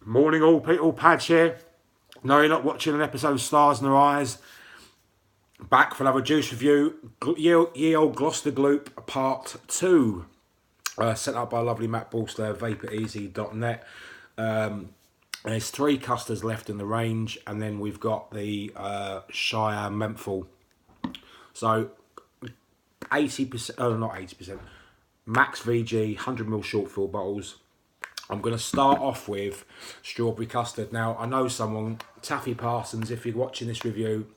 Morning all people, PADGE here. No, you're not watching an episode of Stars in Their Eyes. Back for another juice review. Ye Old Gloucester Gloop Part 2. Set up by lovely Matt Bolster, vaporeasy.net. There's 3 custards left in the range, and then we've got the Shire menthol. So 80%, oh not 80%, max VG 100ml short fill bottles. I'm going to start off with strawberry custard. Now, I know someone, Taffy Parsons, if you're watching this review,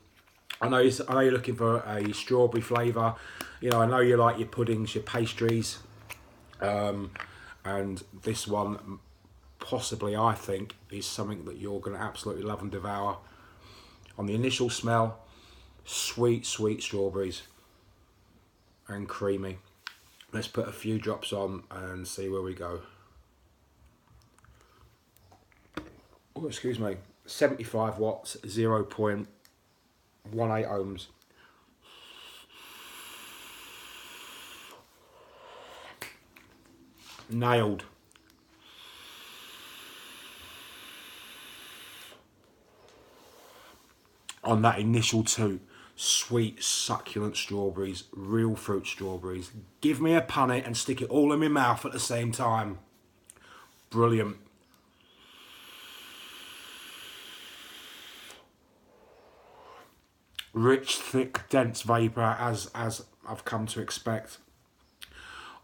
I know you're looking for a strawberry flavour. You know, I know you like your puddings, your pastries. And this one, possibly, I think, is something that you're going to absolutely love and devour. On the initial smell, sweet, sweet strawberries and creamy. Let's put a few drops on and see where we go. Oh, excuse me, 75 watts, 0.18 ohms. Nailed. On that initial toot, sweet, succulent strawberries, real fruit strawberries. Give me a punnet and stick it all in my mouth at the same time. Brilliant. Rich, thick, dense vapour, as I've come to expect.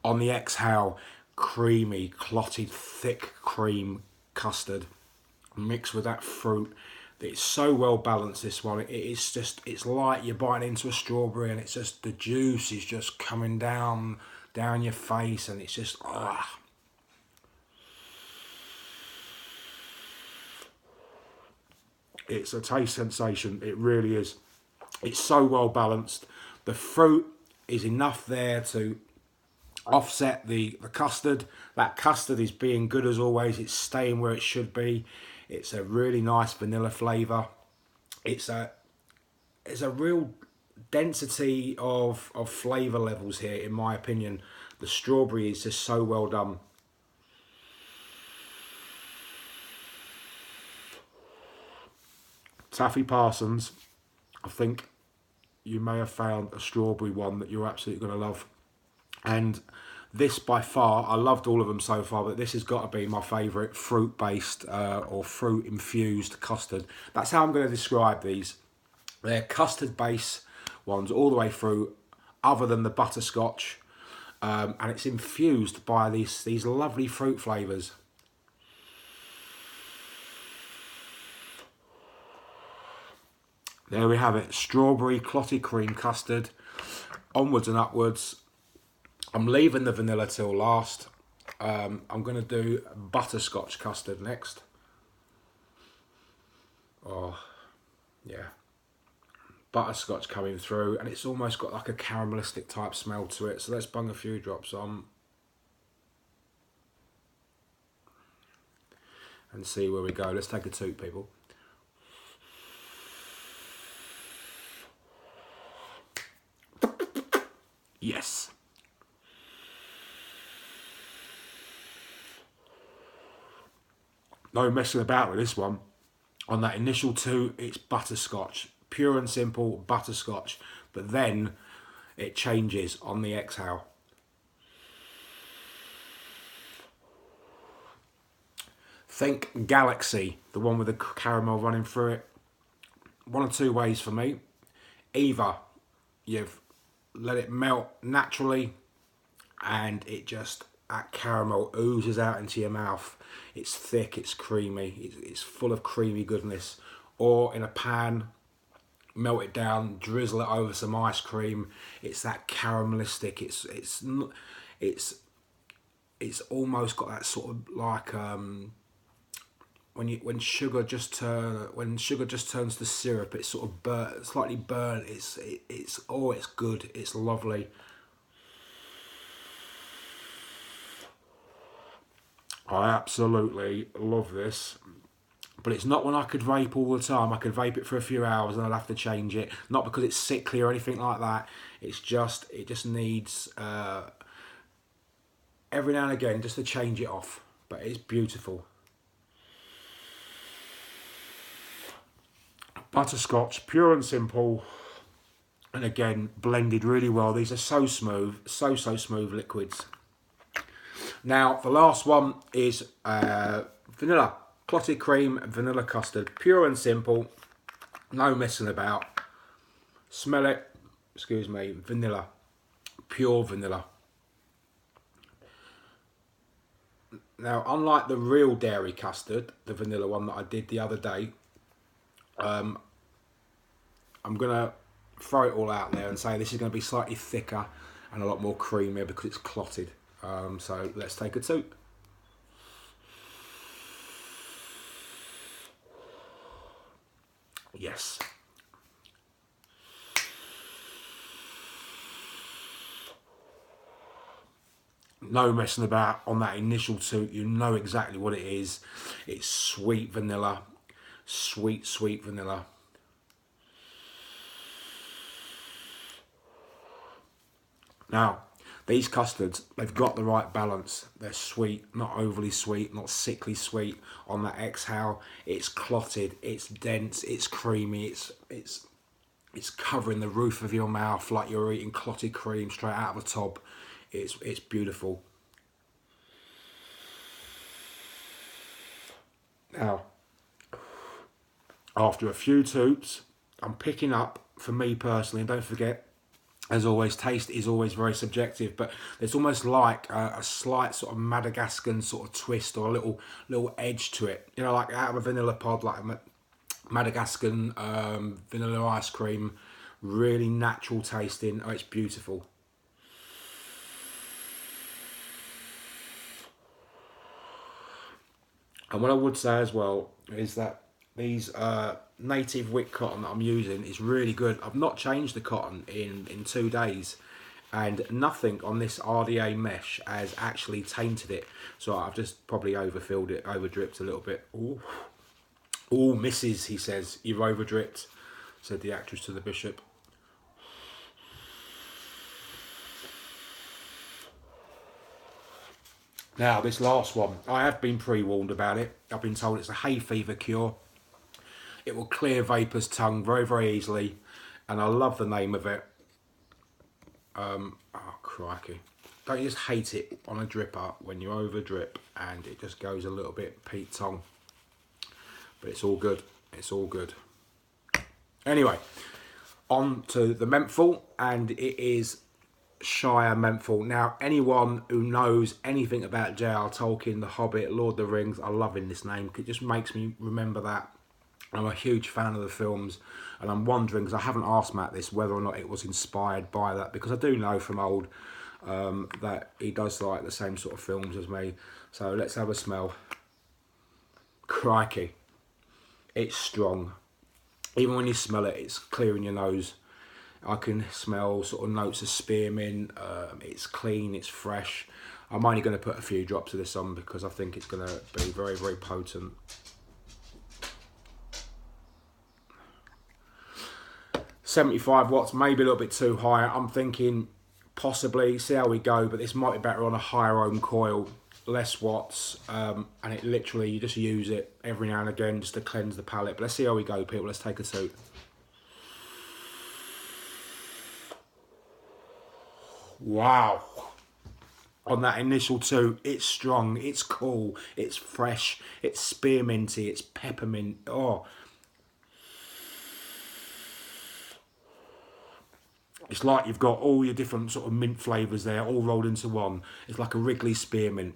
On the exhale, creamy, clotted, thick cream custard mixed with that fruit. It's so well balanced, this one. It's like you're biting into a strawberry, and it's just, the juice is just coming down your face, and it's just, ah. It's a taste sensation, it really is. It's so well balanced. The fruit is enough there to offset the custard. That custard is being good as always. It's staying where it should be. It's a really nice vanilla flavour. It's a real density of flavour levels here, in my opinion. The strawberry is just so well done. Taffy Parsons, I think you may have found a strawberry one that you're absolutely going to love. And this, by far, I loved all of them so far, but this has got to be my favourite fruit-based or fruit-infused custard. That's how I'm going to describe these. They're custard-based ones all the way through, other than the butterscotch. And it's infused by these lovely fruit flavours. There we have it, strawberry clotted cream custard, onwards and upwards. I'm leaving the vanilla till last. I'm going to do butterscotch custard next. Oh, yeah. Butterscotch coming through, and it's almost got like a caramelistic type smell to it. So let's bung a few drops on and see where we go. Let's take a toot, people. Yes. No messing about with this one. On that initial toot, it's butterscotch. Pure and simple butterscotch. But then it changes on the exhale. Think Galaxy, the one with the caramel running through it. One of two ways for me. Either you've let it melt naturally and it just, that caramel oozes out into your mouth. It's thick, it's creamy, it's full of creamy goodness. Or in a pan, melt it down, drizzle it over some ice cream. It's that caramelistic. It's almost got that sort of like when sugar just turns to syrup. It's sort of slightly burnt. It's good. It's lovely. I absolutely love this. But it's not one I could vape all the time. I could vape it for a few hours and I'll have to change it. Not because it's sickly or anything like that. It just needs every now and again just to change it off. But it's beautiful. Butterscotch, pure and simple. And again, blended really well. These are so smooth, so smooth liquids. Now, the last one is vanilla. Clotted cream, vanilla custard. Pure and simple. No messing about. Smell it. Excuse me. Vanilla. Pure vanilla. Now, unlike the real dairy custard, the vanilla one that I did the other day, I'm going to throw it all out there and say this is going to be slightly thicker and a lot more creamier because it's clotted. So let's take a toot. Yes. No messing about on that initial toot. You know exactly what it is. It's sweet vanilla. Sweet vanilla. Now, these custards, they've got the right balance. They're sweet, not overly sweet, not sickly sweet. On that exhale, it's clotted, it's dense, it's creamy, it's covering the roof of your mouth like you're eating clotted cream straight out of a tub. It's beautiful. Now, after a few toots, I'm picking up, for me personally, and don't forget, as always, taste is always very subjective, but there's almost like a slight sort of Madagascan sort of twist or a little edge to it. You know, like out of a vanilla pod, like a Madagascan vanilla ice cream, really natural tasting. Oh, it's beautiful. And what I would say as well is that these native wick cotton that I'm using is really good. I've not changed the cotton in 2 days, and nothing on this RDA mesh has actually tainted it. So I've just probably overfilled it, overdripped a little bit. Ooh, ooh, missus, he says, you've overdripped, said the actress to the bishop. Now, this last one, I have been pre-warned about it. I've been told it's a hay fever cure. It will clear vapour's tongue very easily, and I love the name of it. Oh, crikey. Don't you just hate it on a dripper when you over drip and it just goes a little bit Pete Tong? But it's all good. It's all good. Anyway, on to the menthol, and it is Shire menthol. Now, anyone who knows anything about J.R. Tolkien, The Hobbit, Lord of the Rings, I love in this name. It just makes me remember that. I'm a huge fan of the films, and I'm wondering, because I haven't asked Matt this, whether or not it was inspired by that, because I do know from old that he does like the same sort of films as me. So let's have a smell. Crikey. It's strong. Even when you smell it, it's clear in your nose. I can smell sort of notes of spearmint. It's clean, it's fresh. I'm only going to put a few drops of this on because I think it's going to be very potent. $75 watts, maybe a little bit too high. I'm thinking possibly, see how we go, but this might be better on a higher ohm coil, less watts, and it literally, you just use it every now and again just to cleanse the palate. But let's see how we go, people. Let's take a toot. Wow. On that initial toot, it's strong, it's cool, it's fresh, it's spearminty, it's peppermint. Oh, it's like you've got all your different sort of mint flavours there, all rolled into one. It's like a Wrigley spearmint.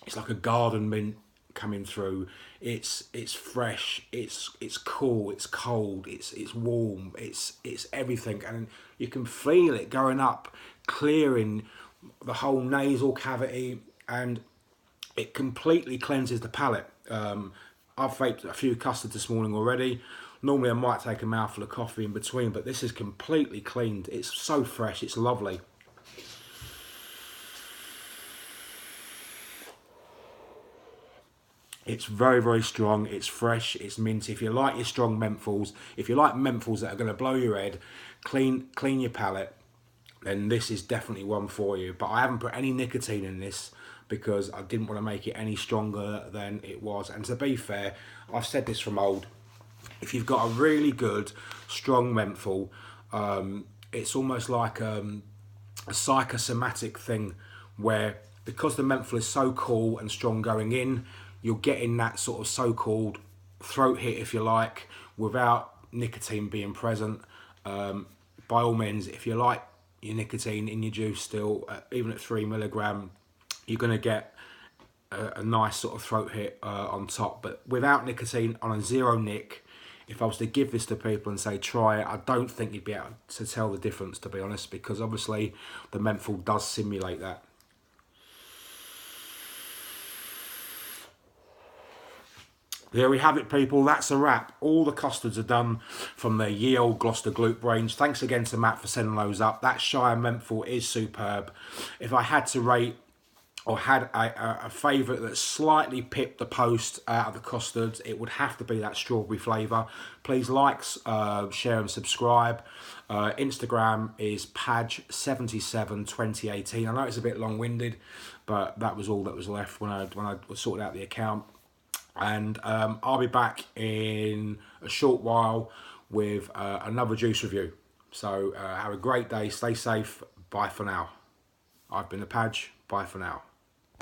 It's like a garden mint coming through. It's fresh. It's cool. It's cold. It's warm. It's everything, and you can feel it going up, clearing the whole nasal cavity, and it completely cleanses the palate. I've vaped a few custards this morning already. Normally I might take a mouthful of coffee in between, but this is completely cleaned. It's so fresh, it's lovely. It's very strong, it's fresh, it's minty. If you like your strong menthols, if you like menthols that are going to blow your head, clean your palate, then this is definitely one for you. But I haven't put any nicotine in this because I didn't want to make it any stronger than it was. And to be fair, I've said this from old, if you've got a really good, strong menthol, it's almost like a psychosomatic thing where, because the menthol is so cool and strong going in, you're getting that sort of so-called throat hit, if you like, without nicotine being present. By all means, if you like your nicotine in your juice still, even at 3 milligram, you're going to get a nice sort of throat hit on top. But without nicotine, on a zero nic, if I was to give this to people and say try it, I don't think you'd be able to tell the difference, to be honest, because obviously the menthol does simulate that. There we have it, people. That's a wrap. All the custards are done from the Ye Olde Gloucester Gloop range. Thanks again to Matt for sending those up. That Shire menthol is superb. If I had to rate, or had a favourite that slightly pipped the post out of the custards, it would have to be that strawberry flavour. Please like, share and subscribe. Instagram is PADGE772018. I know it's a bit long-winded, but that was all that was left when I sorted out the account. And I'll be back in a short while with another juice review. So have a great day, stay safe, bye for now. I've been the Padge, bye for now.